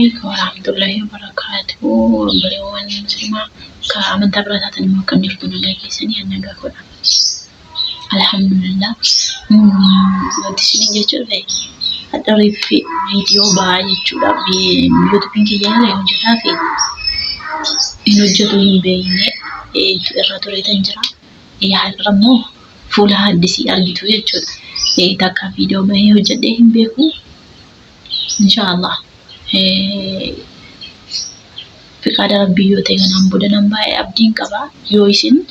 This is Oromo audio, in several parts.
عليكم ورحمة الله وبركاته. بليون مسلمة كأمن تبرزات المكان يرتون لكي سني أنا قاكولا الحمد لله. ودشني جتشو ذي أدري في فيديو باي جتشولا بيوتيوب كي جالا يوجدها في إنه جدوين بيني الراتوري تنجرا يعلمو فولها دسي أرجتو يجتشو تاكا فيديو باي وجدهم بيكو إن شاء الله. في قدر ربي يوتيغن أمبودا نمباي أبدين كبا يويسين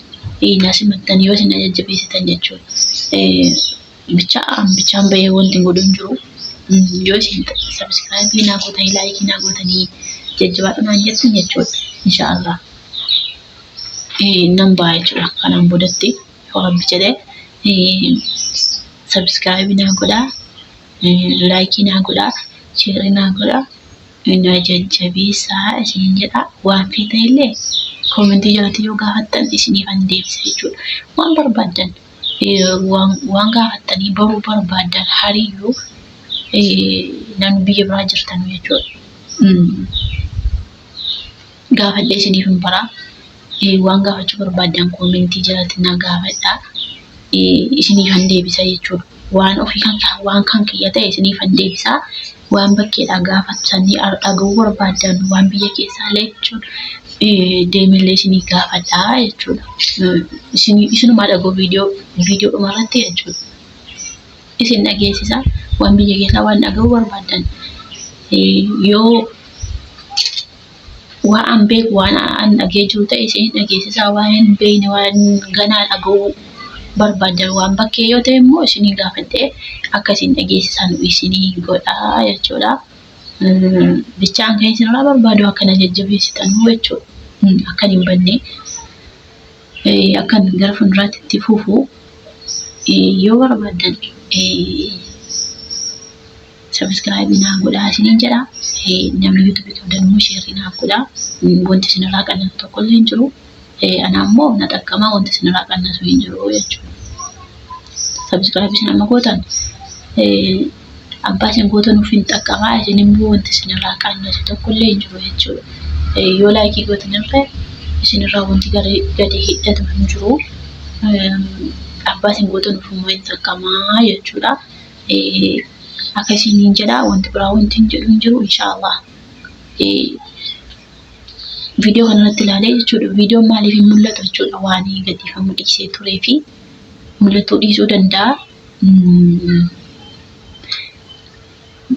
ناسي متن يويسين نججبي ستنججو بيچام باي وانتين قدون جرو يويسين سبسكرايب ناقوتني لايك ناقوتني ججبات نانجتن يجو إن شاء الله. نمباي جرا كان أمبودا تي وربي جده سبسكرايب ناقودا لايك ناقودا شيرنا قولا إنه جنجبي ساعة جنجدا وافي تيلي كومنتي جاتي يوغا حتى إسني فانديب سيجول وان بربادن وانغا حتى نبرو بربادن حريو ننبي براجر تنو يجول غافة دي سني فنبرا وانغا حتى بربادن كومنتي جاتنا غافة دا إسني فانديب سيجول وان أوفي وان كان كياتا إسني فانديب سا وان بكي أغافة سني أغو بربادن وان بيكي ساليجون ديميليشني غافة دا يجول إسنو مادا غو فيديو أماراتي يجول إسن أغيسي سا وان بيكي سا وان أغو بربادن يو وان بيك وان أغيجو تا إسن أغيسي سا وان بين وان غنال أغو barbadan waan bakkee yoo ta'e immoo isinii gaafadhee akkasiin dhageessisan isinii godha jechuudha. Bichaan kan isin irraa barbaadu akkana jajjabeessitan jechuudha. Akkan hin banne akkan gara fuulduraatti itti fufu yoo barbaadan subscribe naa godha isiniin jedha. Namni YouTube danuu share naa godha. Wanti isin irraa qannatu tokko illee hin jiru. أنا مو نتأكد وانت سنراك الناس وينجروا يجوا سبسكرايب سنة مقوتان أباسن قوتان وفين تأكد عشان مو وانت سنراك الناس تقول لي ينجروا يجوا يولاكي قوتان الفه سنراك وانت قادي هيدا تنجروا أباسن قوتان وفين تأكد يجوا أكاسين ينجرا وانت براون تنجروا إن شاء الله. فيديو كانت تلالي جود فيديو مالي في ملة جود أواني قدي فمودي سيتوري في ملة تودي سودان دا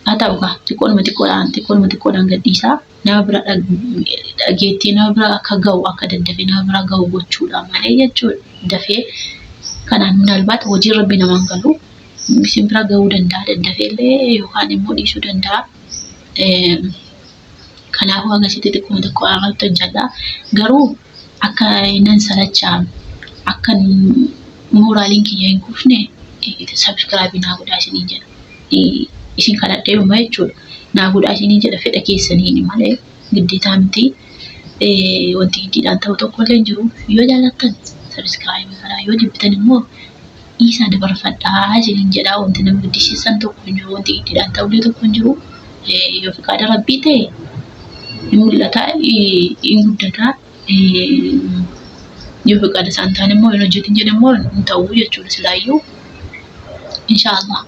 أتابعك تكون ما تكون قدي سا نابرا أجيتي نابرا كجو أكاد دفي نابرا جو بتشود أمالي جود دفي كان من البات وجي ربنا مانقلو بسمبرا جو دندا دفي لي يوكاني مودي سودان دا kanaafuu agarsiisti xiqqoo tokko argatu jala garuu akka inan sarachaa akka moraaliin kiyya hin kufne subscribe naa godhaa isiniin jedha. Isin kadhadhee uumaa jechuudha. Naa godhaa isiniin jedha fedha keessaniin malee giddeetaa miti. Wanti giddiidhaan ta'u tokko illee hin jiru. Yoo jaallattan subscribe godhaa yoo jibbitan immoo isa dabarfadhaa isiniin jedha. Wanti nama guddisiisan tokko hin jiru. Wanti giddiidhaan ta'ullee tokko hin jiru. Yoo fiqaada rabbii ta'e mul'ata in guddata yoo fiqaada isaan ta'an immoo yoo hojjetin jedhamoo hin ta'u jechuudha silaayyuu inshaallah.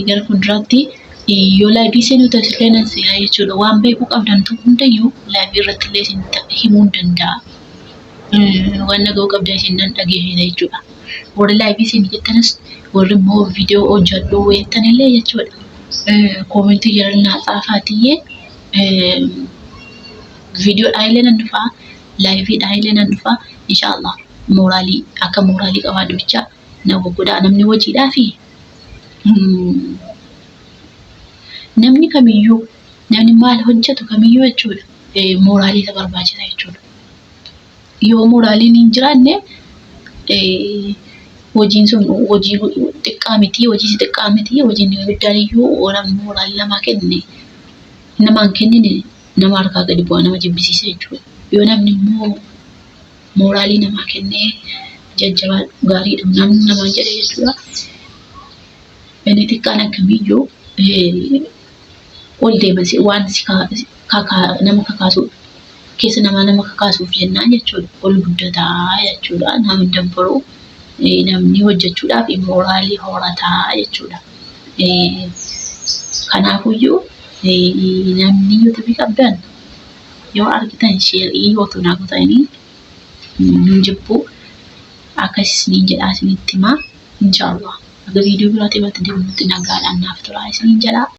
Gara fuulduraatti yoo laayivii seenuu taasislee nan seenaa jechuudha. Waan beekuu qabdan tokko hundayyuu laayivii irratti illee isin himuu danda'a. Waan dhaga'uu qabdan isin nan dhageessina jechuudha. Warri laayivii seenii jettanis warri immoo viidiyoo hojjedhu weettan illee jechuudha. Koomentii jala naa xaafaatiyyee video dhaayile nan dhufa laayivii dhaayile nan dhufa inshaallah. Moraalii akka moraalii qabaadhu bicha na goggodaa namni hojiidhaa fi namni kamiyyuu namni maal hojjetu kamiyyuu jechuudha moraalii isa barbaachisa jechuudha. Yoo moraaliin hin jiraanne hojiin sun hojii xiqqaa miti hojii xiqqaa miti hojiin guddaan iyyuu namni moraalii namaa kenne namaan kennine nama harkaa gadi bu'aa nama jibbisiisa jechuudha. Yoo namni immoo moraalii namaa kennee jajjabaa gaariidha namni namaan jedhe jechuudha. Inni xiqqaan akkamiyyuu ol deebisee waan si nama kakaasu keessa nama kakaasuuf jennaan jechuudha. Ol guddataa jechuudha. Namni dabbaru namni hojjechuudhaaf mooraalii horataa jechuudha. Kanaafuyyuu namni YouTube qabdan yoo argitan sheerii yoo tunaa kutanii jibbu akkasii jedhaa isinitti himaa inshallah. Aga viidiyoo biraatii irratti deebinutti nagaadhaan naaf turaa isiniin jedhaa.